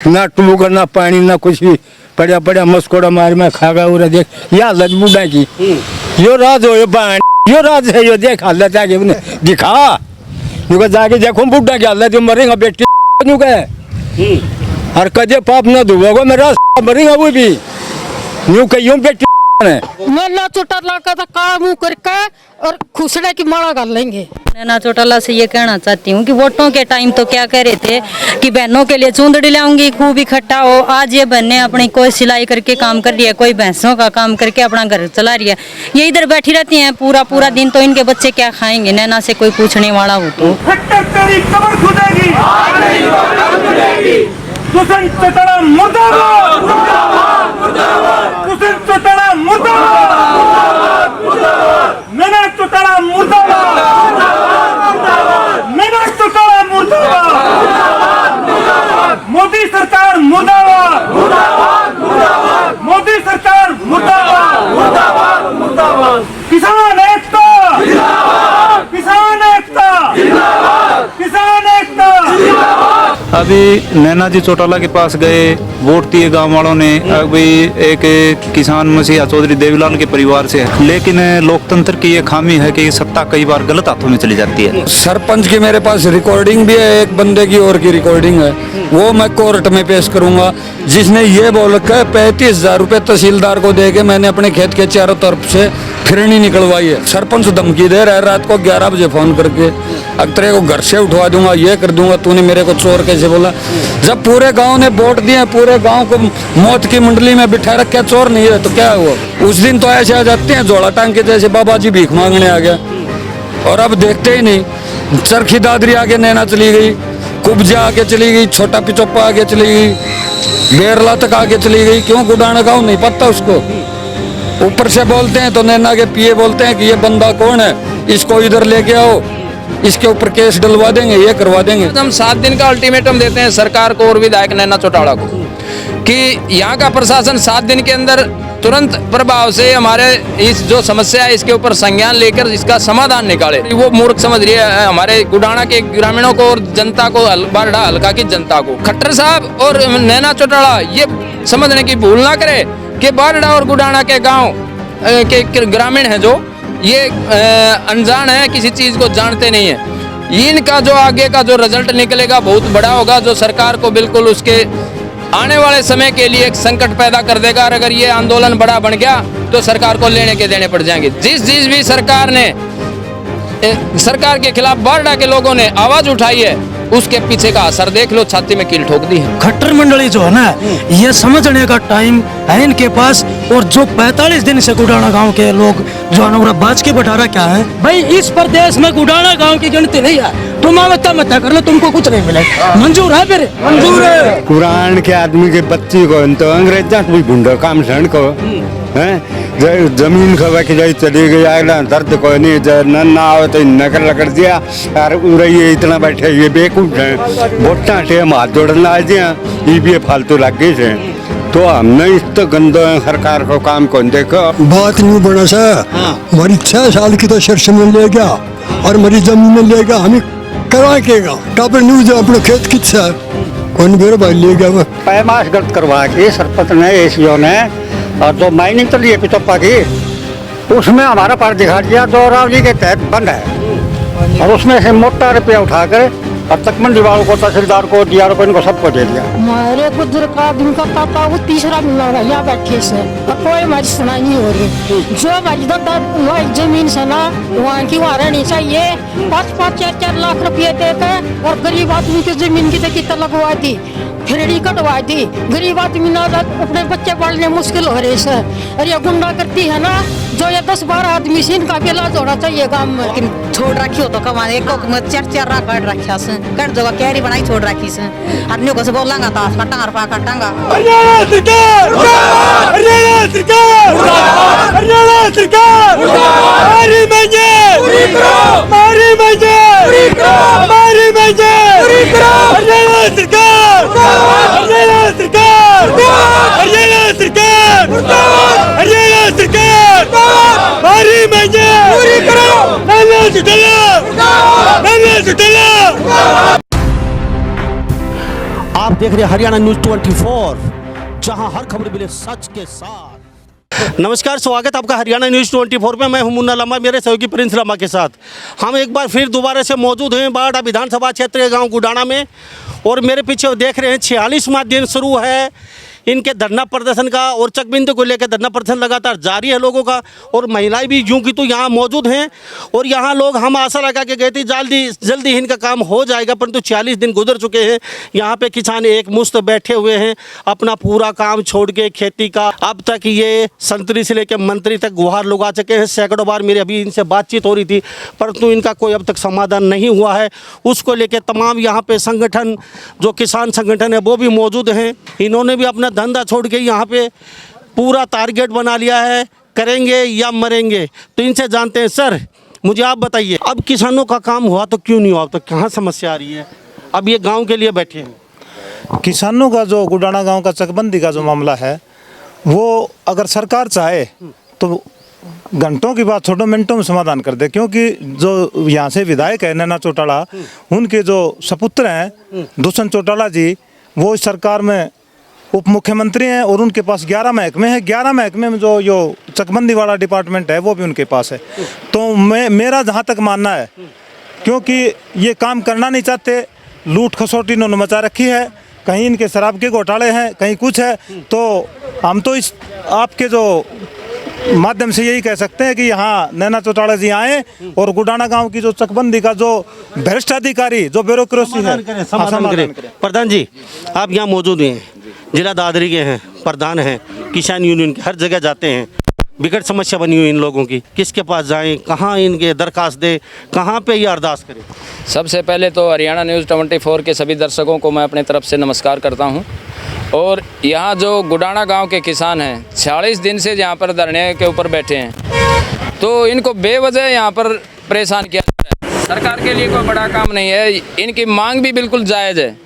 ना टूक ना पानी ना कुछ भी, पड़ा पड़ा मस्कोड़ा मार में खागा उरा देख ये हालत बुढ़ा की। यो राज हो यो राज है, यो देख हालत आगे उन्हें दिखा नुका जाके देखो बुढ़ा की हालत, जो मरेगा बेटी नुका और कदे पाप ना धोगा मेरा मरेगा वो भी यूं कहीं बेटी नैना चौटाला का काम करके और खुसड़े की माला कर लेंगे। नैना चौटाला से ये कहना चाहती हूँ कि वोटों के टाइम तो क्या कह रहे थे कि बहनों के लिए चूंदड़ी लाऊंगी, खूब इकट्ठा हो। आज ये बहनें अपनी कोई सिलाई करके काम कर रही है, कोई भैंसों का काम करके अपना घर चला रही है, ये इधर बैठी रहती हैं पूरा पूरा दिन, तो इनके बच्चे क्या खाएंगे? नैना से कोई पूछने वाला हो तो मोदी सरकार मुर्दाबाद, मोदी सरकार मुर्दाबाद, किसान एकता, किसान एकता, किसान एकता। अभी नैना जी चौटाला के पास गए, वोट दिए गांव वालों ने। अभी एक किसान मसीहा चौधरी देवीलाल के परिवार से है, लेकिन लोकतंत्र की ये खामी है कि सत्ता कई बार गलत हाथों में चली जाती है। सरपंच की मेरे पास रिकॉर्डिंग भी है, एक बंदे की और की रिकॉर्डिंग है, वो मैं कोर्ट में पेश करूंगा, जिसने ये बोल कर 35,000 रुपए तहसीलदार को दे के मैंने अपने खेत के चारों तरफ से फिरनी निकलवाई है। सरपंच धमकी दे रहा है रात को 11 बजे फोन करके, अब तेरे को घर से उठवा दूंगा, ये कर दूंगा, तूने मेरे को चोर कैसे बोला? जब पूरे गांव ने वोट दिए, पूरे गांव को मौत की मंडली में बिठा रखा, चोर नहीं है तो क्या हुआ? उस दिन तो ऐसे आ जाते हैं झोला टांग के, जैसे बाबा जी भीख मांगने आ गया, और अब देखते ही नहीं। चरखी दादरी आगे नैना चली गई, कुब्जा आगे चली गई, छोटा पिचोप्पा आगे चली गई, बेरला तक आगे चली गई। क्यों? गुडाना गाँव नहीं पता उसको। ऊपर से बोलते हैं तो नैना के पीए बोलते हैं कि ये बंदा कौन है, इसको इधर लेके आओ, इसके ऊपर केस डलवा देंगे, ये करवा देंगे। हम 7 दिन का अल्टीमेटम देते हैं सरकार को और विधायक नैना चौटाला को कि यहाँ का प्रशासन 7 दिन के अंदर तुरंत प्रभाव से हमारे इस जो समस्या है इसके ऊपर संज्ञान लेकर इसका समाधान निकाले। वो मूर्ख समझ रही है हमारे गुडाना के ग्रामीणों को और जनता को, बारडा हल्का की जनता को। खट्टर साहब और नैना चौटाला ये समझने की भूल ना करे कि बारडा और गुडाना के गाँव के ग्रामीण है जो ये अनजान है, किसी चीज को जानते नहीं है। इनका जो आगे का जो रिजल्ट निकलेगा बहुत बड़ा होगा, जो सरकार को बिल्कुल उसके आने वाले समय के लिए एक संकट पैदा कर देगा। और अगर ये आंदोलन बड़ा बन गया तो सरकार को लेने के देने पड़ जाएंगे। जिस भी सरकार के खिलाफ बारडा के लोगों ने आवाज उठाई है, उसके पीछे का असर देख लो, छाती में कील ठोक दी है। खट्टर मंडली जो है ना, ये समझने का टाइम है इनके पास। और जो 45 दिन से गुडाना गांव के लोग जो है बाज के बैठा क्या है भाई, इस प्रदेश में गुडाना गांव की गिनती नहीं है, तुम आवता मत कर लो, तुमको कुछ नहीं मिले। मंजूर है फिर? मंजूर है। कुरान के आदमी के बच्ची को तो अंग्रेजा कोई भूडा काम सण को है, जमीन खवा के जाई चली गई, अगला दर्द को नहीं, न आवे तो नकल लकड़ दिया और उड़ाइए इतना बैठे, ये बेकूफ है। वोटा से हम हाथ जोड़ना आ दिया, ये भी फालतू लग गई से, तो हमने इस तो गंदो सरकार को काम कौन देखो। बात नहीं बना सा, हमारी 6 साल की तो शर्ष में ले गया और मेरी जमीन में ले गया, हमें करा केगा टापर न्यूज अपने खेत कितना कौन मेरे भाई ले गया। पैमाश गलत करवा के सरपंच ने, एसीओ ने, और जो माइनिंग चली है पिचोप्पा की, उसमें हमारा पार दिखा दिया, जो रावली के तहत बंद है, और उसमें से मोटा रुपया उठाकर अब तक मंडी वालों को, तहसीलदार को, DRO इनको सबको दे दिया। हमारे बुजुर्ग का दिन का पापा वो तीसरा मिला यहाँ बैठे से, कोई हमारी सुनाई नहीं हो रही। जो हमारी दादा जमीन से ना वहाँ की वहाँ रहनी चाहिए, 5-5, 4-4 लाख रुपये देकर, और गरीब आदमी की जमीन की कितना लगवा दी, फिरड़ी कटवा दी। गरीब आदमी ना अपने बच्चे पालने मुश्किल हो रहे से, और ये गुंडा करती है ना, जो ये 10-12 आदमी से इनका भी इलाज होना चाहिए गाँव में। छोड़ रखी हो तो कमाने एक 4-4 राख काट रखा से, कर जगह कैरी बनाई छोड़ रखी से, अन्यों को से बोलांगा तो कटांगा रफा कटांगा। हरियाणा सरकार, हरियाणा सरकार, हरियाणा सरकार, मारी मजे, मारी मजे, मारी मजे, हरियाणा सरकार, हरियाणा सरकार, हरियाणा सरकार, हरियाणा सरकार, मारी मजे, नैना चौटाला, नैना चौटाला। आप देख रहे हैं हरियाणा न्यूज़ 24, जहां हर खबर मिले सच के साथ। नमस्कार, स्वागत आपका हरियाणा न्यूज़ 24 में। मैं हूं मुन्ना लम्बा, मेरे सहयोगी प्रिंस लम्बा के साथ हम एक बार फिर दोबारा से मौजूद हैं बाड़ा विधानसभा क्षेत्र के गाँव गुडाना में। और मेरे पीछे देख रहे हैं 46वां दिन शुरू है इनके धरना प्रदर्शन का, और चकबंदी को लेकर धरना प्रदर्शन लगातार जारी है लोगों का। और महिलाएं भी यूं की तो यहाँ मौजूद हैं। और यहाँ लोग, हम आशा लगा के गए थे जल्दी इनका काम हो जाएगा, परंतु 40 दिन गुजर चुके हैं। यहाँ पे किसान एक मुश्त बैठे हुए हैं अपना पूरा काम छोड़ के खेती का। अब तक ये संतरी से लेकर मंत्री तक गुहार लगा चुके हैं। सैकड़ों बार मेरी अभी इनसे बातचीत हो रही थी, परंतु इनका कोई अब तक समाधान नहीं हुआ है। उसको लेकर तमाम यहाँ पे संगठन, जो किसान संगठन है, वो भी मौजूद हैं। इन्होंने भी अपना धंधा छोड़ के यहाँ पे पूरा टारगेट बना लिया है, करेंगे या मरेंगे। तो इनसे जानते हैं। सर, मुझे आप बताइए, अब किसानों का काम हुआ तो क्यों नहीं हुआ? अब तक कहाँ समस्या आ रही है? अब ये गांव के लिए बैठे हैं। किसानों का जो गुडाना गांव का चकबंदी का जो मामला है, वो अगर सरकार चाहे तो घंटों की बात छोड़ो, मिनटों में समाधान कर दे। क्योंकि जो यहाँ से विधायक है नैना चौटाला, उनके जो सपुत्र हैं दुष्यंत चौटाला जी, वो इस सरकार में उप मुख्यमंत्री हैं और उनके पास 11 महकमे हैं। 11 महकमे में जो चकबंदी वाला डिपार्टमेंट है वो भी उनके पास है। तो मेरा जहाँ तक मानना है, क्योंकि ये काम करना नहीं चाहते, लूट खसोटी इन्होंने मचा रखी है, कहीं इनके शराब के घोटाले हैं, कहीं कुछ है। तो हम तो इस आपके जो माध्यम से यही कह सकते हैं कि यहाँ नैना चौटाला जी आए और गुडाना गांव की जो चकबंदी का जो भ्रष्ट अधिकारी, जो ब्यूरोक्रेसी है, समाधान करें। प्रधान जी, आप यहाँ मौजूद हैं, जिला दादरी के हैं, प्रधान हैं, किसान यूनियन के, हर जगह जाते हैं। विकट समस्या बनी हुई इन लोगों की, किसके पास जाएं, कहाँ इनके दरखास्त दें, कहाँ पे ये अरदास करें? सबसे पहले तो हरियाणा न्यूज़ 24 के सभी दर्शकों को मैं अपनी तरफ से नमस्कार करता हूं। और यहाँ जो गुडाना गांव के किसान हैं, 40 दिन से यहाँ पर धरने के ऊपर बैठे हैं, तो इनको बेवजह यहाँ पर परेशान किया जा रहा है। सरकार के लिए कोई बड़ा काम नहीं है, इनकी मांग भी बिल्कुल जायज़ है।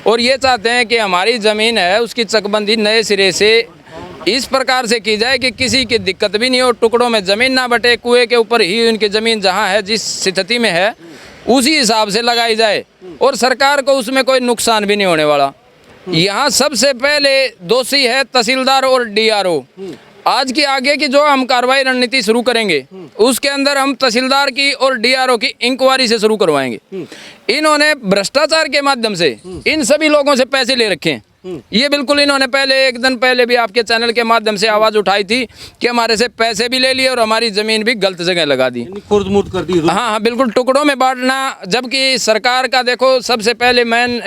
और ये चाहते हैं कि हमारी ज़मीन है उसकी चकबंदी नए सिरे से इस प्रकार से की जाए कि किसी की दिक्कत भी नहीं हो, टुकड़ों में ज़मीन ना बटे, कुएं के ऊपर ही उनकी ज़मीन जहाँ है जिस स्थिति में है उसी हिसाब से लगाई जाए, और सरकार को उसमें कोई नुकसान भी नहीं होने वाला। यहाँ सबसे पहले दोषी है तहसीलदार और DRO। आज की आगे की जो हम कार्रवाई रणनीति शुरू करेंगे उसके अंदर हम तहसीलदार की और DRO की इंक्वायरी से शुरू करवाएंगे। इन्होंने भ्रष्टाचार के माध्यम से इन सभी लोगों से पैसे ले रखे हैं। ये बिल्कुल इन्होंने पहले, एक दिन पहले भी आपके चैनल के माध्यम से आवाज़ उठाई थी कि हमारे से पैसे भी ले लिए और हमारी ज़मीन भी गलत जगह लगा दी, खुर्द-मुर्द कर दी। हाँ, बिल्कुल टुकड़ों में बांटना। जबकि सरकार का देखो, सबसे पहले मेन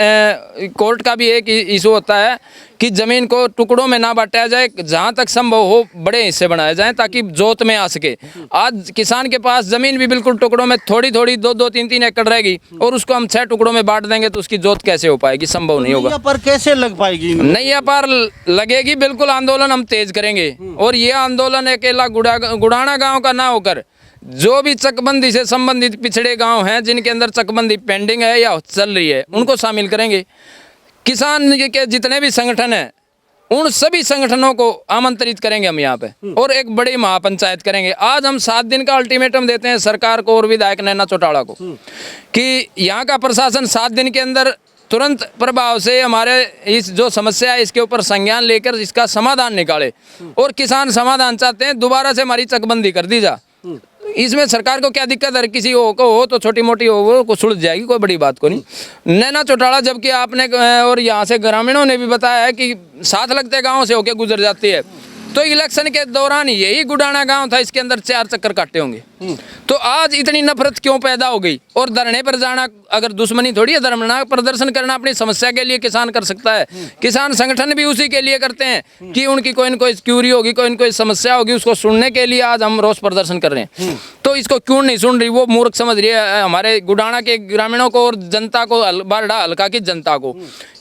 कोर्ट का भी एक इशू होता है कि ज़मीन को टुकड़ों में ना बांटा जाए, जहाँ तक संभव हो बड़े हिस्से बनाए जाएं ताकि जोत में आ सके। आज किसान के पास ज़मीन भी बिल्कुल टुकड़ों में थोड़ी 2-2, 3-3 एकड़ रहेगी, और उसको हम 6 टुकड़ों में बांट देंगे तो उसकी जोत कैसे हो पाएगी? संभव नहीं होगा। पर कैसे लग पाएगी? नैया पार लगेगी, बिल्कुल आंदोलन हम तेज करेंगे। और ये आंदोलन अकेला गुडाना गाँव का ना होकर जो भी चकबंदी से संबंधित पिछड़े गाँव हैं जिनके अंदर चकबंदी पेंडिंग है या चल रही है, उनको शामिल करेंगे। किसान के जितने भी संगठन हैं उन सभी संगठनों को आमंत्रित करेंगे हम यहाँ पे, और एक बड़ी महापंचायत करेंगे। आज हम 7 दिन का अल्टीमेटम देते हैं सरकार को और विधायक नैना चौटाला को कि यहाँ का प्रशासन 7 दिन के अंदर तुरंत प्रभाव से हमारे इस जो समस्या है इसके ऊपर संज्ञान लेकर इसका समाधान निकाले। और किसान समाधान चाहते हैं, दोबारा से हमारी चकबंदी कर दी जा। इसमें सरकार को क्या दिक्कत है? किसी हो तो छोटी मोटी हो वो सुलझ जाएगी, कोई बड़ी बात को नहीं। नैना चौटाला, जबकि आपने और यहाँ से ग्रामीणों ने भी बताया है कि साथ लगते गाँव से होके गुजर जाती है, तो इलेक्शन के दौरान यही गुडाना गांव था, इसके अंदर 4 चक्कर काटे होंगे। तो आज इतनी नफरत क्यों पैदा हो गई? और धरने पर जाना अगर दुश्मनी थोड़ी है, धरना प्रदर्शन करना अपनी समस्या के लिए किसान कर सकता है। किसान संगठन भी उसी के लिए करते हैं कि उनकी कोई न कोई क्यूरी होगी, कोई न कोई समस्या होगी, उसको सुनने के लिए आज हम रोष प्रदर्शन कर रहे हैं। तो इसको क्यों नहीं सुन रही? वो मूर्ख समझ रही है हमारे गुडाना के ग्रामीणों को और जनता को, बारडा हल्का की जनता को।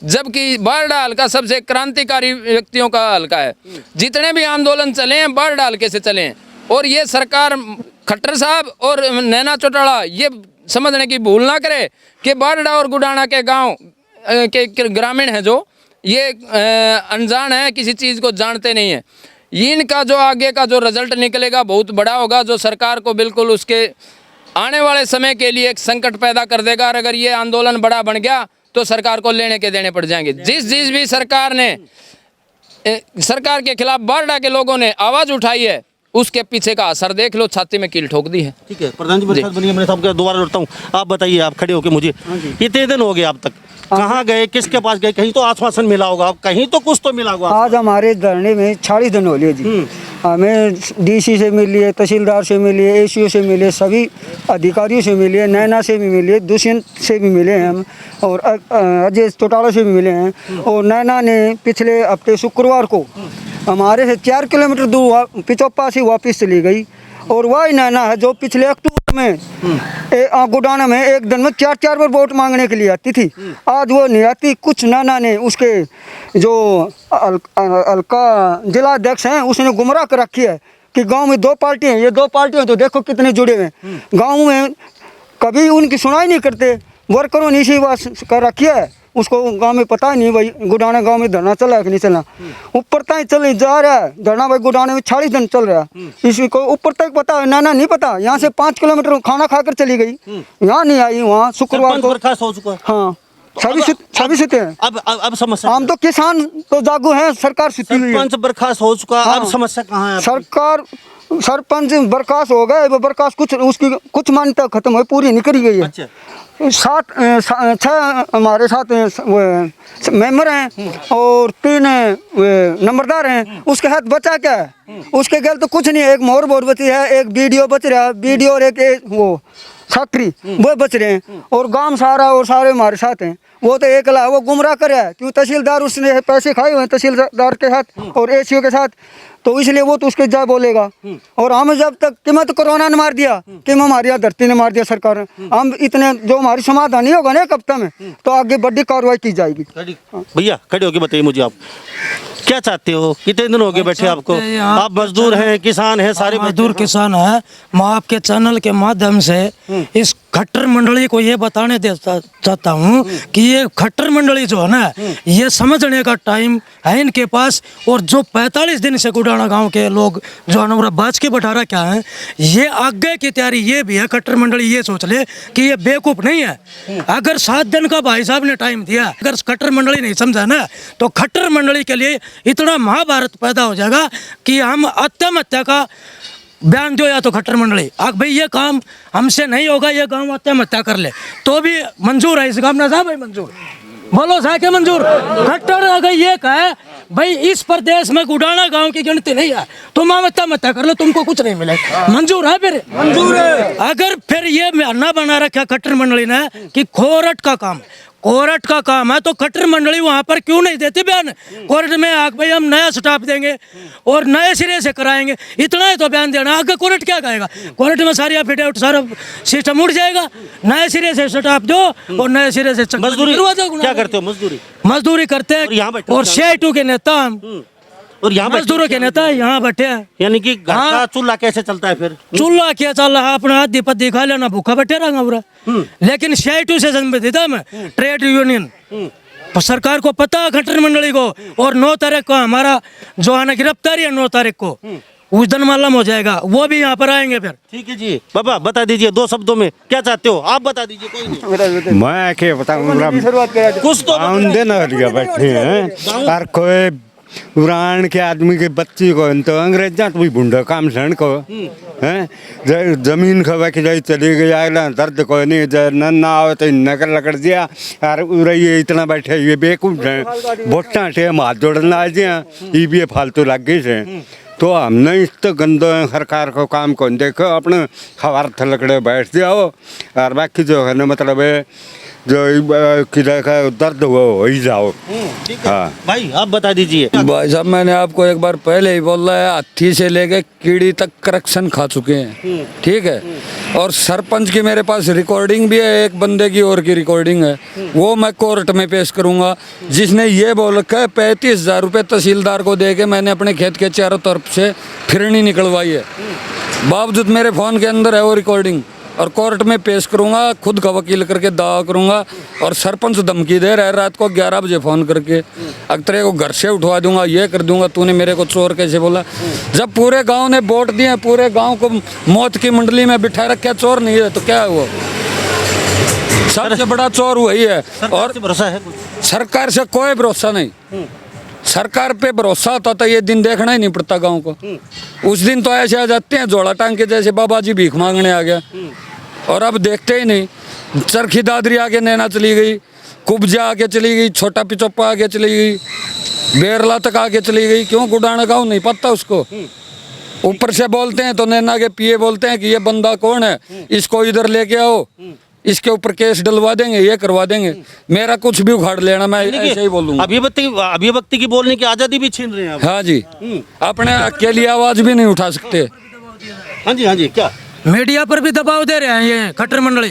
जबकि बारडा हल्का सबसे क्रांतिकारी व्यक्तियों का हल्का है। जितने भी आंदोलन चले हैं बारडा हल्के से चले हैं। और ये सरकार, खट्टर साहब और नैना चौटाला, ये समझने की भूल ना करे कि बारडा और गुडाना के गांव के ग्रामीण हैं जो ये अनजान है, किसी चीज़ को जानते नहीं है। इनका जो आगे का जो रिजल्ट निकलेगा बहुत बड़ा होगा, जो सरकार को बिल्कुल उसके आने वाले समय के लिए एक संकट पैदा कर देगा। और अगर ये आंदोलन बड़ा बन गया तो सरकार को लेने के देने पड़ जाएंगे। जिस भी सरकार ने सरकार के खिलाफ बार डाके लोगों ने आवाज उठाई है, उसके पीछे का असर देख लो, छाती में कील ठोक दी है। ठीक है, प्रधान जी मेरे साथ बनिए, मेरे साथ दोबारा लौटता हूँ। आप बताइए, आप खड़े होके मुझे, कितने दिन हो गए अब तक, कहाँ गए, किसके पास गए? कहीं तो आश्वासन मिला होगा, कहीं तो कुछ तो मिला होगा। आज हमारे धरने में 40 दिन हो लिए जी। हमें डीसी से मिलिए, तहसीलदार से मिलिए, एसीओ से मिले, सभी अधिकारियों से मिले, नैना से भी मिले, दुष्यंत से भी मिले हैं हम, और अजय चौटाला से भी मिले हैं। और नैना ने पिछले हफ्ते शुक्रवार को हमारे से 4 किलोमीटर दूर पिचोप्पा से वापस चली गई। और वही नैना है जो पिछले अक्टूबर में गुडाना में एक दिन में 4 बार वोट मांगने के लिए आती थी। आज वो नहीं आती। कुछ नैना ने उसके जो अलका जिला अध्यक्ष हैं उसने गुमराह कर रखी है कि गांव में 2 पार्टियां हैं। ये 2 पार्टियां तो देखो कितने जुड़े हुए हैं। गांव में कभी उनकी सुनाई नहीं करते। वर्करों ने इसी बात कर रखी है, उसको गांव में पता ही नहीं भाई गुडाना गांव में धरना चला है कि नहीं चला। ऊपर तक चल जा रहा है धरना भाई, गुडाने में 40 दिन चल रहा है। इसी को ऊपर तक पता है, नाना नहीं पता। यहाँ से 5 किलोमीटर खाना खाकर चली गई, यहाँ नहीं आई। वहाँ शुक्रवार को बर्खास्त हो चुका है। हाँ, सभी सुते हैं। अब समस्या, हम तो किसान तो जागू हैं, सरकार सुती हुई है। सरपंच बर्खास्त हो चुका, अब समस्या कहाँ है? सरकार सरपंच बर्खास्त हो गए, वो बर्खास्त कुछ उसकी कुछ मान्यता खत्म हुई, पूरी नहीं करी गई है। 6 हमारे साथ मेंबर हैं और 3 नंबरदार हैं। उसके हाथ बचा क्या है? उसके गल तो कुछ नहीं है। एक मोर बोर बची है, एक बीडीओ बच रहा है, बीडीओ और एक वो छात्री वो बच रहे हैं। और गांव सारा और सारे हमारे साथ हैं। वो तो एकला है, वो गुमराह कर रहा है। क्यों? तहसीलदार उसने पैसे खाए हुए हैं तहसीलदार के साथ और एसीओ के साथ, तो इसलिए वो तो उसके जा बोलेगा। और हम जब तक कि मैं तो कोरोना ने मार दिया, कि हमारी यहाँ धरती ने मार दिया सरकार ने। हम इतने जो हमारी समाधान नहीं होगा ना एक हफ्ते में, तो आगे बड़ी कार्रवाई की जाएगी। भैया खड़े होके बताइए मुझे, आप क्या चाहते हो? कितने दिन हो गए बैठे आपको? आप मजदूर हैं, किसान हैं, सारे मजदूर किसान है। मैं आपके चैनल के माध्यम से इस खट्टर मंडली को ये बताने चाहता हूँ कि ये खट्टर मंडली जो है ना, ये समझने का टाइम है इनके पास। और जो 45 दिन से गुडाना गांव के लोग जो है बाज के बैठा क्या है, ये आगे की तैयारी ये भी है। खट्टर मंडली ये सोच ले कि ये बेवकूफ नहीं है। अगर 7 दिन का भाई साहब ने टाइम दिया, अगर खट्टर मंडली नहीं समझा ना, तो खट्टर मंडली के लिए इतना महाभारत पैदा हो जाएगा कि हम आत्महत्या का बयान दो या तो खट्टर मंडली भाई ये काम हमसे नहीं होगा, ये गांव आत्महत्या कर ले तो भी मंजूर है। इस काम ना साहब भाई मंजूर, बोलो साहब के मंजूर। खट्टर अगर ये कहे भाई इस प्रदेश में गुडाना गांव की गिनती नहीं है, तुम आत्महत्या कर लो, तुमको कुछ नहीं मिलेगा, मंजूर है? फिर मंजूर है। अगर फिर ये ना बना रखा खट्टर मंडली ने कि कोर्ट का काम है, तो खट्टर मंडली वहां पर क्यों नहीं देती बयान? कोर्ट में आग भाई हम नया स्टाफ देंगे और नए सिरे से कराएंगे, इतना ही तो बयान देना। आगे कोर्ट क्या कहेगा? कोर्ट में सारी एफिडेविट सारा सिस्टम उड़ जाएगा। नए सिरे से स्टाफ दो और नए सिरे से मजदूरी क्या करते हो? मजदूरी करते हैं। और CI2 के नेता हम और यहाँ मजदूरों के नेता यहाँ बैठे हैं। यानी कि घर का चूल्हा कैसे चलता है? फिर चूल्हा क्या चल रहा है? अपना हाथ दीपक दिखा लेना, भूखा बैठे रहा पूरा। लेकिन CI2 से संबंधित है मैं ट्रेड यूनियन, सरकार को पता है खट्टर मंडली को। और 9 तारीख को हमारा जो है ना गिरफ्तारी है, 9 तारीख को उस दिन मालूम हो जाएगा, वो भी यहाँ पर आएंगे फिर। ठीक है जी, बाबा बता दीजिए 2 शब्दों में क्या चाहते हो? आप बता दीजिए। कोई नहीं, मैं क्या बताऊँ, कुछ तो बैठे हैं। और कोई पुराण के आदमी के बच्ची को तो अंग्रेजा तो भी भूडा काम सहन को है। जमीन खबा की जाई चली गई आगला दर्द को नहीं ना आवे तो नकर लकड़ दिया। और उड़ाइए इतना बैठे ये बेकूफ है, वोटा से हम हाथ जोड़ना आ जाए, ये भी फालतू लग गई से। तो हमने इस तो गंदो सरकार को काम को देखो, अपने खबर थलकड़े बैठ जाओ। और बाकी जो है ना मतलब जो किला का दर्द हुआ हो ही जाओ। हाँ भाई आप बता दीजिए। भाई साहब मैंने आपको एक बार पहले ही बोला है, हाथी से लेके कीड़ी तक करप्शन खा चुके हैं, ठीक है। और सरपंच की मेरे पास रिकॉर्डिंग भी है, एक बंदे की और की रिकॉर्डिंग है, वो मैं कोर्ट में पेश करूंगा, जिसने ये बोल रखा है 35,000 रुपये तहसीलदार को दे के मैंने अपने खेत के चारों तरफ से फिरनी निकलवाई है। बावजूद मेरे फ़ोन के अंदर है वो रिकॉर्डिंग, और कोर्ट में पेश करूंगा, खुद का वकील करके दावा करूंगा। और सरपंच धमकी दे रहा है रात को 11 बजे फ़ोन करके, अक्तरे को घर से उठवा दूंगा, ये कर दूंगा, तूने मेरे को चोर कैसे बोला? जब पूरे गांव ने वोट दिए, पूरे गांव को मौत की मंडली में बिठा रखा, चोर नहीं है तो क्या है वो? सबसे बड़ा चोर वही है। और भरोसा है सरकार से कोई भरोसा नहीं। सरकार पे भरोसा होता तो ये दिन देखना ही नहीं पड़ता गांव को। उस दिन तो ऐसे आ जाते हैं झोला टांग के, जैसे बाबा जी भीख मांगने आ गया। और अब देखते ही नहीं। चरखी दादरी आके नैना चली गई, कुब्जा आके चली गई, छोटा पिचोप्पा आके चली गई, बेरला तक आके चली गई। क्यों? गुडाना गाँव नहीं पता उसको। ऊपर से बोलते हैं तो नैना के पीए बोलते हैं कि ये बंदा कौन है, इसको इधर लेके आओ, इसके ऊपर केस डलवा देंगे, ये करवा देंगे। मेरा कुछ भी उखाड़ लेना, मैं ऐसे ही बोलूंगा। अभिव्यक्ति की बोलने की आजादी भी छीन रहे हैं आप। हाँ जी, अपने अकेली आवाज भी नहीं उठा सकते। हाँ जी, क्या मीडिया पर भी दबाव दे रहे हैं ये खट्टर मंडली।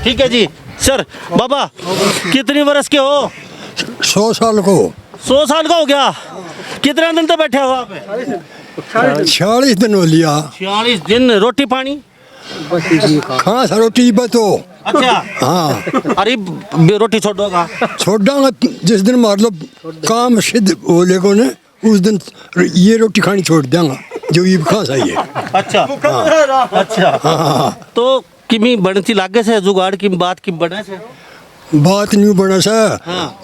ठीक है जी। सर बाबा कितनी वर्ष के हो? 100 साल को। 100 साल का हो गया। कितने दिन तक बैठे हो आप? 40 दिन हो लिया। 46 दिन। रोटी पानी? हाँ सर, रोटी बतो। अच्छा। हाँ। अरे रोटी छोड़ोगा? छोड़ दूंगा जिस दिन मतलब काम सिद्ध हो लेगो ने, उस दिन ये रोटी खानी छोड़ दूंगा जो ये खा सही है। अच्छा। अच्छा। हाँ। तो किमी बनती लागे से जुगाड़ की बात की बने से बात नहीं बना सा।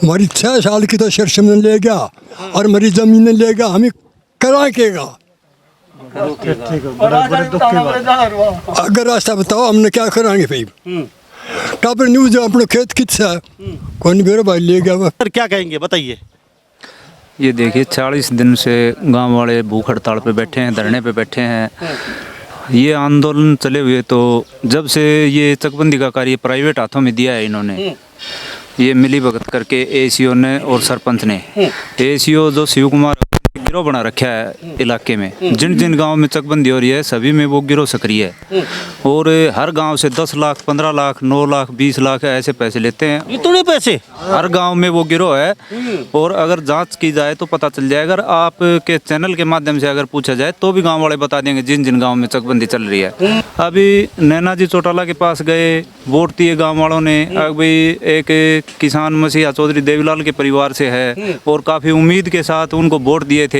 हमारी 6 साल की तो शर्ष में ले गया और मेरी जमीन ले गया, हमें करा केगा। अगर रास्ता बताओ हमने क्या कराएंगे भाई। टापर न्यूज अपने खेत कितना कौन मेरे भाई ले गया। सर क्या कहेंगे बताइए। ये देखिए 40 दिन से गांव वाले भूख हड़ताल पे बैठे हैं, धरने पे बैठे हैं। ये आंदोलन चले हुए तो जब से ये चकबंदी का कार्य प्राइवेट हाथों में दिया है इन्होंने, ये मिली भगत करके एसीओ ने और सरपंच ने। एसीओ जो शिव कुमार गिरोह बना रखा है इलाके में, जिन जिन गांव में चकबंदी हो रही है सभी में वो गिरोह सक्रिय है। और हर गांव से 10 लाख 15 लाख 9 लाख 20 लाख ऐसे पैसे लेते हैं। इतने पैसे हर गांव में वो गिरोह है। और अगर जांच की जाए तो पता चल जाएगा। अगर आपके चैनल के माध्यम से अगर पूछा जाए तो भी गांव वाले बता देंगे जिन जिन गांव में चकबंदी चल रही है। अभी नैना जी चौटाला के पास गए, वोट दिए गांव वालों ने। अभी एक किसान मसीहा चौधरी देवीलाल के परिवार से है और काफ़ी उम्मीद के साथ उनको वोट दिए थे।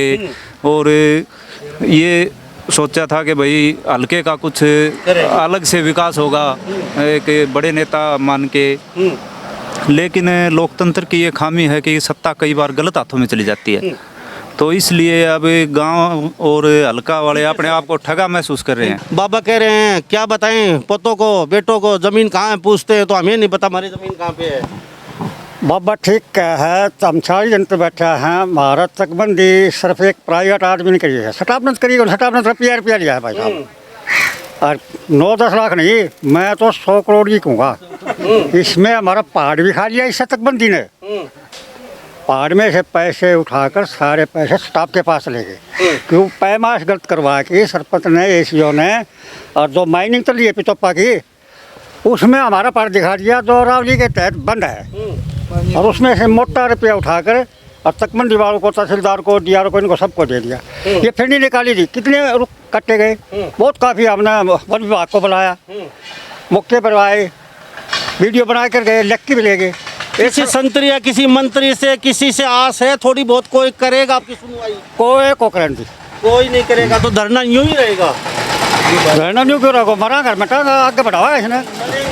और ये सोचा था कि भाई हल्के का कुछ अलग से विकास होगा, एक बड़े नेता मान के। लेकिन लोकतंत्र की ये खामी है कि सत्ता कई बार गलत हाथों में चली जाती है। तो इसलिए अब गांव और हल्का वाले अपने आप को ठगा महसूस कर रहे हैं। बाबा कह रहे हैं क्या बताएं पोतों को बेटों को, जमीन कहाँ है पूछते हैं तो हमें नहीं पता हमारी जमीन कहाँ पे है। बाबा ठीक है, हम 40 दिन तो बैठे हैं। भारत चकबंदी सिर्फ एक प्राइवेट आदमी ने करी है। सटापनत करिएगा, सटापनत रुपया लिया है भाई साहब। और 9-10 लाख नहीं, मैं तो 100 करोड़ की कहूँगा। इसमें हमारा पहाड़ भी खा लिया इससे चकबंदी ने। पहाड़ में से पैसे उठाकर सारे पैसे स्टाफ के पास ले गए। क्यों? पैमाश गलत करवा के सरपंच ने, एसीओ ने, और जो माइनिंग चली है पितोप्पा की, उसमें हमारा पहाड़ दिखा दिया जो रावली के तहत बंद है। और उसमें से मोटा रुपया उठाकर और चकबंदी वालों को, तहसीलदार को, डीआरओ को, इनको सबको दे दिया। ये फिर नहीं निकाली थी। कितने कट्टे गए, बहुत काफ़ी। हमने वन विभाग को बुलाया, मौके पर आए, वीडियो बना कर गए, लिख के भी ले गए। किसी संतरी या किसी मंत्री से, किसी से आस है थोड़ी बहुत कोई करेगा आपकी सुनवाई? कोई कोकरन थी, कोई नहीं करेगा। तो धरना यूं ही रहेगा। धरना न्यू क्यों रखो, मरा घर में आगे बढ़ावा है इसने।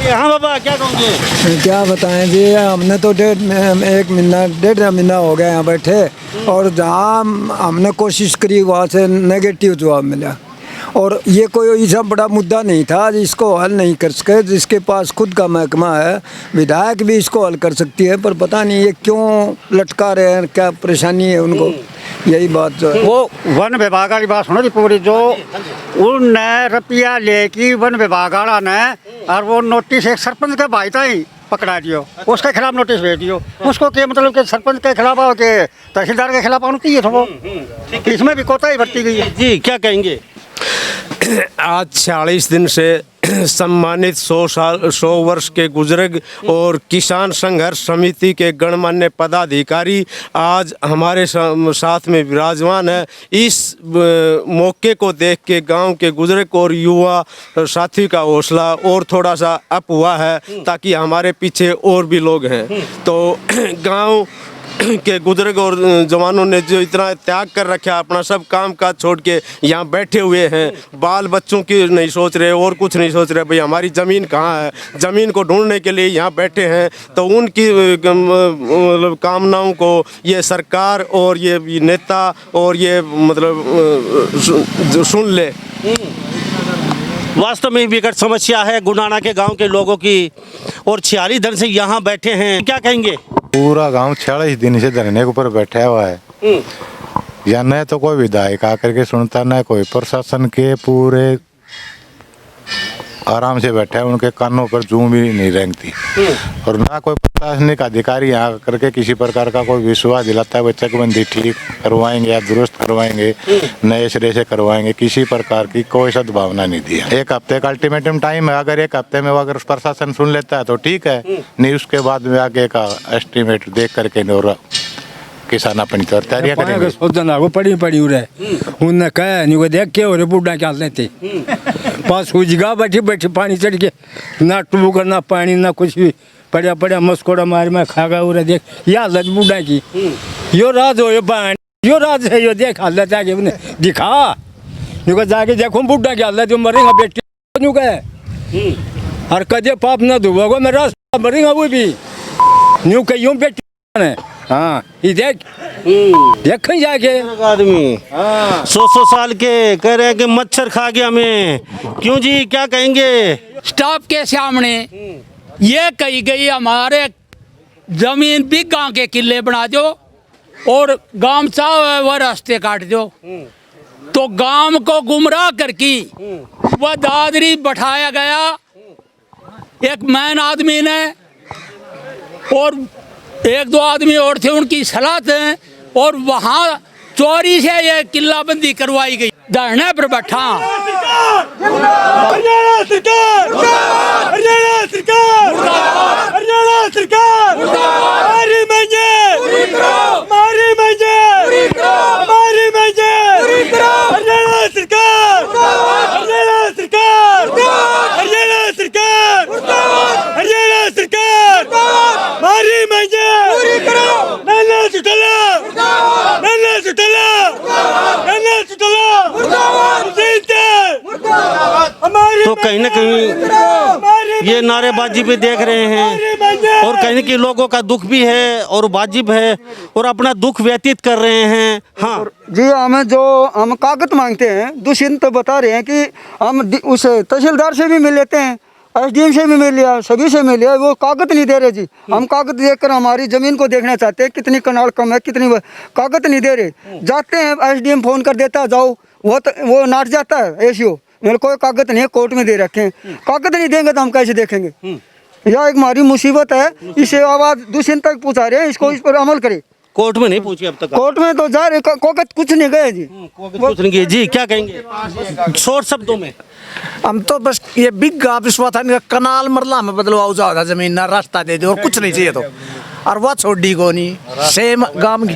हाँ बाबा क्या कहोगे? क्या बताएं जी, हमने तो 1.5 महीना हो गया यहाँ बैठे। और जहाँ हमने कोशिश करी वहाँ से नेगेटिव जवाब मिला। और ये कोई ऐसा बड़ा मुद्दा नहीं था जिसको हल नहीं कर सके। जिसके पास खुद का महकमा है, विधायक भी इसको हल कर सकती है, पर पता नहीं ये क्यों लटका रहे हैं, क्या परेशानी है उनको। यही बात जो है। वो वन विभाग वाली बात सुनो जी पूरी, जो उनने रुपया लेके वन विभाग वाला ने, और वो नोटिस एक सरपंच का भाई था ही पकड़ा दियो, उसके खिलाफ नोटिस भेज दियो। उसको क्या मतलब कि सरपंच के खिलाफ आओ के तहसीलदार के खिलाफ आना चाहिए था वो। इसमें भी कोताही बरती गई है। जी क्या कहेंगे? आज 40 दिन से सम्मानित 100 वर्ष के बुजुर्ग और किसान संघर्ष समिति के गणमान्य पदाधिकारी आज हमारे साथ में विराजमान है। इस मौके को देख के गांव के बुजुर्ग और युवा साथी का हौसला और थोड़ा सा अप हुआ है, ताकि हमारे पीछे और भी लोग हैं। तो गांव के बुजुर्ग और जवानों ने जो इतना त्याग कर रखा, अपना सब काम काज छोड़ के यहाँ बैठे हुए हैं, बाल बच्चों की नहीं सोच रहे और कुछ नहीं सोच रहे, भाई हमारी ज़मीन कहाँ है, ज़मीन को ढूंढने के लिए यहाँ बैठे हैं। तो उनकी मतलब कामनाओं को ये सरकार और ये नेता और ये मतलब सुन ले। वास्तव में विकट समस्या है गुडाना के गांव के लोगों की, और 46 दिन से यहाँ बैठे हैं, क्या कहेंगे? पूरा गांव 46 दिन से धरने के ऊपर बैठा हुआ है। या न तो कोई विधायक आकर के सुनता, न कोई प्रशासन के पूरे आराम से बैठा है, उनके कानों पर जूं भी नहीं रेंगती, और ना कोई प्रशासनिक अधिकारी यहाँ करके किसी प्रकार का कोई विश्वास दिलाता है वो चकबंदी ठीक करवाएंगे या दुरुस्त करवाएंगे, नए सिरे से करवाएंगे, किसी प्रकार की कोई सद्भावना नहीं दी है। 1 हफ्ते का अल्टीमेटम टाइम है, अगर 1 हफ्ते में अगर प्रशासन सुन लेता है तो ठीक है, नहीं उसके बाद में आगे का एस्टिमेट देख करके किसान अपनी तैयारियां करेंगे। सोचना को पड़ी उन्हें कहा नहीं वो देख के और बूढ़ा क्या लेते पास हुई जगह बैठी बैठी पानी चढ़ के, ना टूब ना पानी ना कुछ भी, पड़ा पड़ा मस्कोड़ा मार में खा गया उरे देख या हालत बूढ़ा की। यो राज हो यो राज है, यो देख हालत आगे उन्हें दिखा, नुको जाके देखो बूढ़ा की हालत, जो मरेगा बेटी न्यू कहे और कदे पाप ना धोगा मेरा मरेगा वो भी न्यू कही बेटी। हाँ ये देख जाके आदमी 100 साल के कह रहे हैं कि मच्छर खा गया हमें, क्यों जी, क्या कहेंगे? स्टाफ के सामने ये कही गई हमारे जमीन भी गांव के किले बना दो और गांव चाहे वह रास्ते काट दो, तो गांव को गुमराह करके वह दादरी बैठाया गया एक मैन आदमी ने, और 1-2 आदमी और थे उनकी सलाह थे, और वहाँ चोरी से ये किला बंदी करवाई गई। धरने पर बैठा हरियाणा सरकार, हरियाणा सरकार, हरियाणा सरकार, मारी मंजे, मारी मंजे, मारी मंजे, हरियाणा सरकार, हरियाणा सरकार, हरियाणा सरकार, हरियाणा सरकार, मारी मंजे, नन्ना सुटला, नन्ना सुटला, नन्ना सुटला, तो कहीं ना कहीं ये नारेबाजी भी देख रहे हैं, और कहीं ना कहीं लोगों का दुख भी है और वाजिब है, और अपना दुख व्यतीत कर रहे हैं। हाँ जी, हम कागज मांगते हैं, दुष्यंत तो बता रहे हैं कि हम उस तहसीलदार से भी मिल लेते हैं, SDM से भी मिल लिया, सभी से मिल लिया, वो कागज नहीं दे रहे जी। हम कागज देखकर हमारी ज़मीन को देखना चाहते हैं, कितनी कनाल कम है, कितनी, कागज नहीं दे रहे। जाते हैं SDM फ़ोन कर देता है जाओ, वो नाट जाता है ACO, मेरे कोई कागज नहीं है, कोर्ट में दे रखे हैं, कागज नहीं देंगे तो हम कैसे देखेंगे? यह एक हमारी मुसीबत है, इसे आवाज़ दूसरे तक पहुँचा रहे हैं, इसको इस पर अमल करें। कोर्ट में नहीं पहुंची अब तक? कोर्ट में तो जा रहे, कागज कुछ नहीं गए जी, कुछ नहीं गए जी, क्या कहेंगे शॉर्ट शब्दों में? हम तो बस ये बिग विश्वास कनाल मरला में बदलवाओ जाओ जमीन ना रास्ता दे दो और कुछ नहीं चाहिए, तो और वह छोड़ दी को नहीं सेम गांव की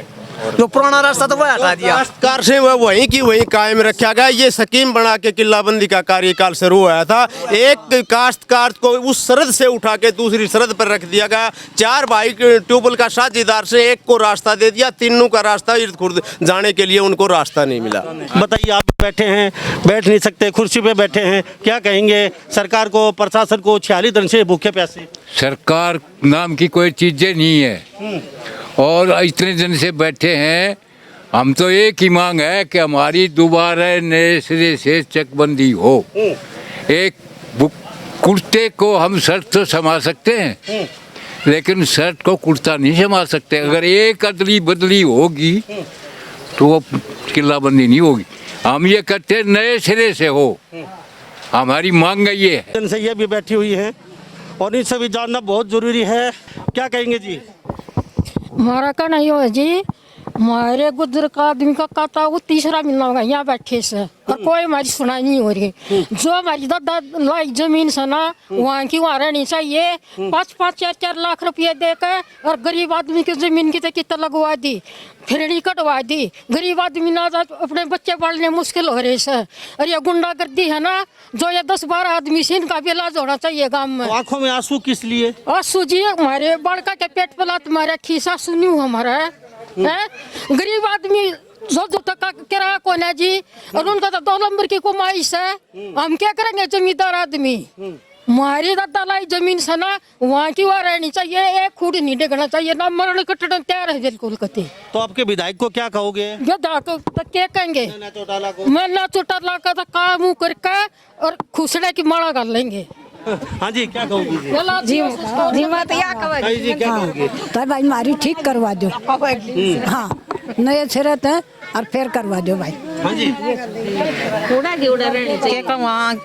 जो पुराना रास्ता तो वह हटा दिया, कार से वह वहीं की वहीं कायम रखा गया। ये स्कीम बना के किलाबंदी का कार्यकाल शुरू हुआ था, एक काश्तकार को उस शरत से उठा के दूसरी शरत पर रख दिया गया। 4 भाई ट्यूबवेल का साझेदार से एक को रास्ता दे दिया, तीनों का रास्ता इर्द खुर्द जाने के लिए उनको रास्ता नहीं मिला। बताइए, आप बैठे हैं, बैठ नहीं सकते, कुर्सी पे बैठे हैं, क्या कहेंगे सरकार को, प्रशासन को? 46 दिन से भूखे प्यासे, सरकार नाम की कोई चीजें नहीं है, और इतने दिन से बैठे हैं। हम तो एक ही मांग है कि हमारी दोबारा नए सिरे से चकबंदी हो। एक कुर्ते को हम शर्ट तो संभाल सकते हैं, लेकिन शर्ट को कुर्ता नहीं संभाल सकते। अगर एक अदली बदली होगी तो वो किलाबंदी नहीं होगी। हम ये कहते हैं नए सिरे से हो, हमारी मांग ये है। ये भी बैठी हुई है और इनसे भी जानना बहुत जरूरी है, क्या कहेंगे जी? हमारा कहना ये है जी, हमारे बुजुर्ग आदमी का कहता वो तीसरा मिलना होगा यहाँ बैठे से, और कोई हमारी सुनाई नहीं हो रही। जो हमारी दादा लाई जमीन से ना वहाँ की वहाँ रहनी चाहिए। 5-5, 4-4 लाख रुपये देकर और गरीब आदमी की जमीन की तो कितना लगवा दी, फिरड़ी कटवा दी। गरीब आदमी ना अपने बच्चे पालने मुश्किल हो रहे से, और ये गुंडागर्दी है ना, जो ये 10-12 आदमी से इनका भी इलाज होना चाहिए गाँव में। आंखों में आंसू किस लिए? आंसू जी हमारे बड़का के पेट पे लात मारा, खीसा सुनी हमारा है। गरीब आदमी जो तक किराया कौन है जी, और उनका तो 2 नंबर की कमाई से हम क्या करेंगे जमींदार आदमी। हमारी दादा लाई जमीन से ना वहाँ की वहाँ रहनी चाहिए, एक खूट नहीं देखना चाहिए ना, मरण कटने तैयार है बिल्कुल कते। तो आपके विधायक को क्या कहोगे? विधायक तो क्या कहेंगे, मैं ना चौटाला का तो काम करके और खुसड़े की माला कर लेंगे। हाँ जी, क्या कहोगी जी मैं तो क्या कहोगी जी, क्या कहोगी? तो भाई हमारी ठीक करवा दो। हाँ नए सिरे थे और फिर करवा दो भाई। हाँ जी, वहाँ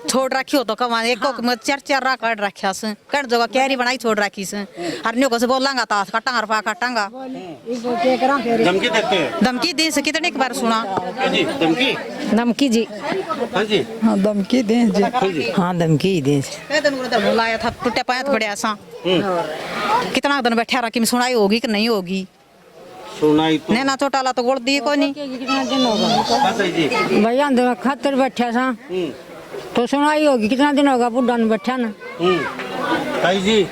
छोड़ रखी हो तो कमा एक 4-4 राख काट रखा से कट जगह कैरी बनाई छोड़ रखी से हरने को से बोलांगा तो कटांगा रफा कटांगा धमकी देते हैं? धमकी दी से कितने बार सुना जी, धमकी? धमकी जी। हाँ जी, हाँ धमकी दें जी। हाँ धमकी दें। बुलाया था टूटे पाया बड़े ऐसा कितना दिन बैठा रहा कि सुनाई होगी कि नहीं होगी। सुनाई तो नैना चौटाला तो गोड़ दी कोनी भैया अंदर खातर बैठा था तो सुनाई होगी, कितना दिन होगा बुढ़ा ने बैठा ना। ताई जी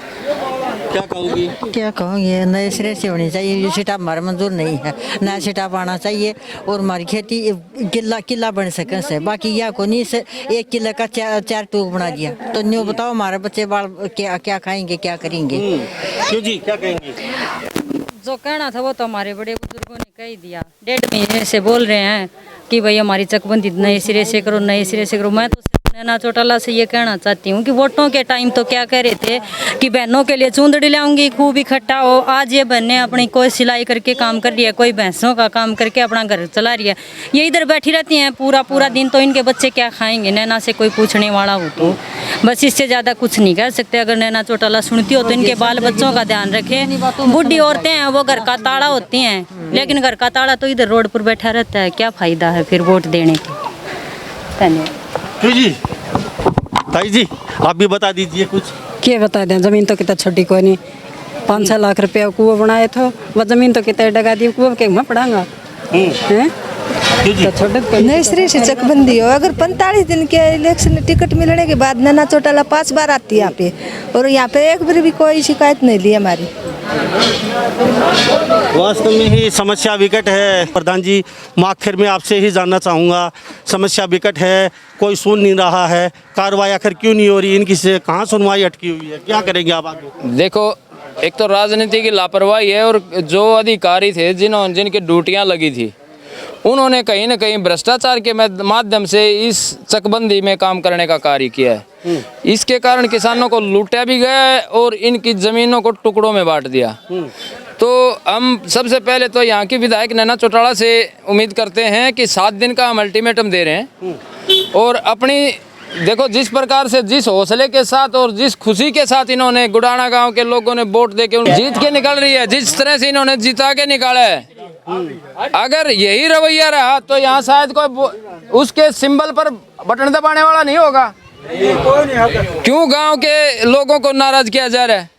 क्या कहोगी? क्या कहूँगी, नए सिरे से होनी चाहिए। ये सिटा हमारा मंजूर नहीं है, नया सिटा पाना चाहिए और हमारी खेती किला बन सके से। बाकी यह को नहीं से 1 किले का 4 टूक बना दिया तो न्यू बताओ हमारे बच्चे बाल क्या खाएंगे, क्या करेंगे? क्यों जी, क्या कहेंगे? जो कहना था वो तो हमारे बड़े बुजुर्गों ने कह दिया। 1.5 महीने से बोल रहे हैं कि भाई हमारी चकबंदी नए सिरे से करो, नए सिरे से करो। मैं तो नैना चौटाला से ये कहना चाहती हूँ कि वोटों के टाइम तो क्या कह रहे थे कि बहनों के लिए चूंदड़ी लाऊंगी, खूब इकट्ठा हो। आज ये बहनें अपनी कोई सिलाई करके काम कर रही है, कोई भैंसों का काम करके अपना घर चला रही है। ये इधर बैठी रहती हैं पूरा दिन, तो इनके बच्चे क्या खाएंगे? नैना से कोई पूछने वाला हो तो बस इससे ज़्यादा कुछ नहीं कह सकते। अगर नैना चौटाला सुनती हो तो इनके बाल बच्चों का ध्यान रखें। बुढ़ी औरतें हैं वो घर का ताला होती हैं, लेकिन घर का ताला तो इधर रोड पर बैठा रहता है, क्या फ़ायदा है फिर वोट देने का। धन्यवाद जी। ताई जी आप भी बता दीजिए कुछ। क्या बता दें, जमीन तो कितना छोटी कोई नहीं। 5-6 लाख रुपया कुआं बनाए थे, वो जमीन तो कितना डगा दी, कुआं के मैं पढ़ाऊंगा नए सिरे से चकबंदी हो। अगर 45 दिन के इलेक्शन टिकट मिलने के बाद नैना चौटाला 5 बार आती है यहाँ पे, और यहाँ पे एक बार भी कोई शिकायत नहीं ली हमारी। वास्तव में ही समस्या विकट है। प्रधान जी मैं आखिर में आपसे ही जानना चाहूँगा, समस्या विकट है, कोई सुन नहीं रहा है, कार्रवाई आखिर क्यों नहीं हो रही, इनकी से कहाँ सुनवाई अटकी हुई है, क्या करेंगे आप आगे? देखो, एक तो राजनीति की लापरवाही है, और जो अधिकारी थे जिनकी ड्यूटियां लगी थी उन्होंने कहीं ना कहीं भ्रष्टाचार के माध्यम से इस चकबंदी में काम करने का कार्य किया है। इसके कारण किसानों को लूटा भी गया है और इनकी ज़मीनों को टुकड़ों में बांट दिया। तो हम सबसे पहले तो यहाँ की विधायक नैना चौटाला से उम्मीद करते हैं कि 7 दिन का हम अल्टीमेटम दे रहे हैं, और अपनी देखो जिस प्रकार से, जिस हौसले के साथ और जिस खुशी के साथ इन्होंने गुडाना गांव के लोगों ने वोट दे के जीत के निकल रही है, जिस तरह से इन्होंने जिता के निकाला है, अगर यही रवैया रहा तो यहाँ शायद कोई उसके सिंबल पर बटन दबाने वाला नहीं होगा। क्यों गांव के लोगों को नाराज किया जा रहा है,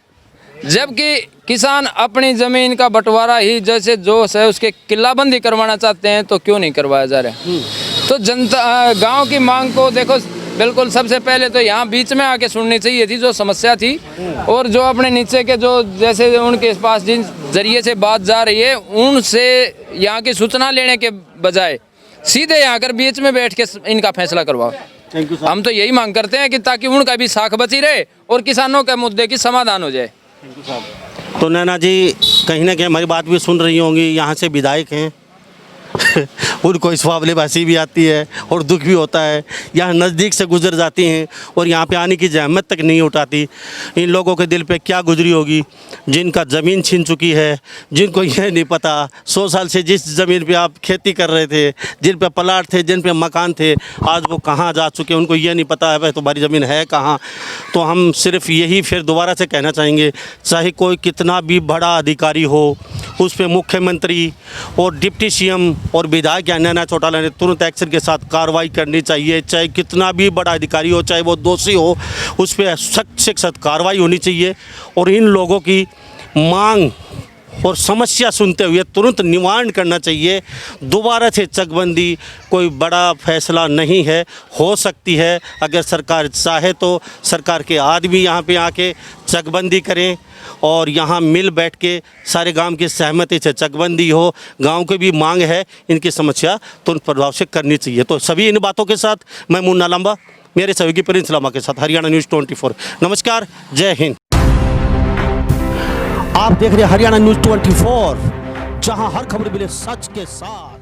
जबकि किसान अपनी जमीन का बंटवारा ही जैसे जोश है उसके किल्लाबंदी करवाना चाहते हैं, तो क्यों नहीं करवाया जा रहा है? तो जनता गांव की मांग को देखो, बिल्कुल सबसे पहले तो यहाँ बीच में आके सुननी चाहिए थी जो समस्या थी, और जो अपने नीचे के जो जैसे उनके पास जिन जरिए से बात जा रही है उनसे यहाँ की सूचना लेने के बजाय सीधे यहाँ कर बीच में बैठ के इनका फैसला करवाओ। हम तो यही मांग करते हैं कि ताकि उनका भी साख बची रहे और किसानों के मुद्दे की समाधान हो जाए। तो नैना जी कहीं ना कहीं हमारी बात भी सुन रही होंगी, यहाँ से विधायक हैं उनको इस वाबले हंसी भी आती है और दुख भी होता है। यहाँ नज़दीक से गुजर जाती हैं और यहाँ पे आने की जहमत तक नहीं उठाती। इन लोगों के दिल पे क्या गुजरी होगी, जिनका ज़मीन छीन चुकी है, जिनको यह नहीं पता 100 साल से जिस ज़मीन पे आप खेती कर रहे थे, जिन पे प्लाट थे, जिन पे मकान थे, आज वो कहाँ जा चुके, उनको ये नहीं पता है भाई तुम्हारी ज़मीन है कहाँ। तो हम सिर्फ यही फिर दोबारा से कहना चाहेंगे, चाहे कोई कितना भी बड़ा अधिकारी हो, उस पर मुख्यमंत्री और डिप्टी सीएम और विधायक या नैना चौटाला ने तुरंत एक्शन के साथ कार्रवाई करनी चाहिए। चाहे कितना भी बड़ा अधिकारी हो, चाहे वो दोषी हो, उस पर सख्त से सख्त कार्रवाई होनी चाहिए और इन लोगों की मांग और समस्या सुनते हुए तुरंत निवारण करना चाहिए। दोबारा से चकबंदी कोई बड़ा फैसला नहीं है, हो सकती है अगर सरकार चाहे तो सरकार के आदमी यहाँ पे आके चकबंदी करें और यहाँ मिल बैठ के सारे गांव की सहमति से चकबंदी हो। गांव की भी मांग है, इनकी समस्या तुरंत प्रभाव से करनी चाहिए। तो सभी इन बातों के साथ मैं मुन्ना लांबा मेरे सहयोगी प्रिंस लामा के साथ हरियाणा न्यूज़ 24। नमस्कार, जय हिंद। आप देख रहे हैं हरियाणा न्यूज़ 24, जहां हर खबर मिले सच के साथ।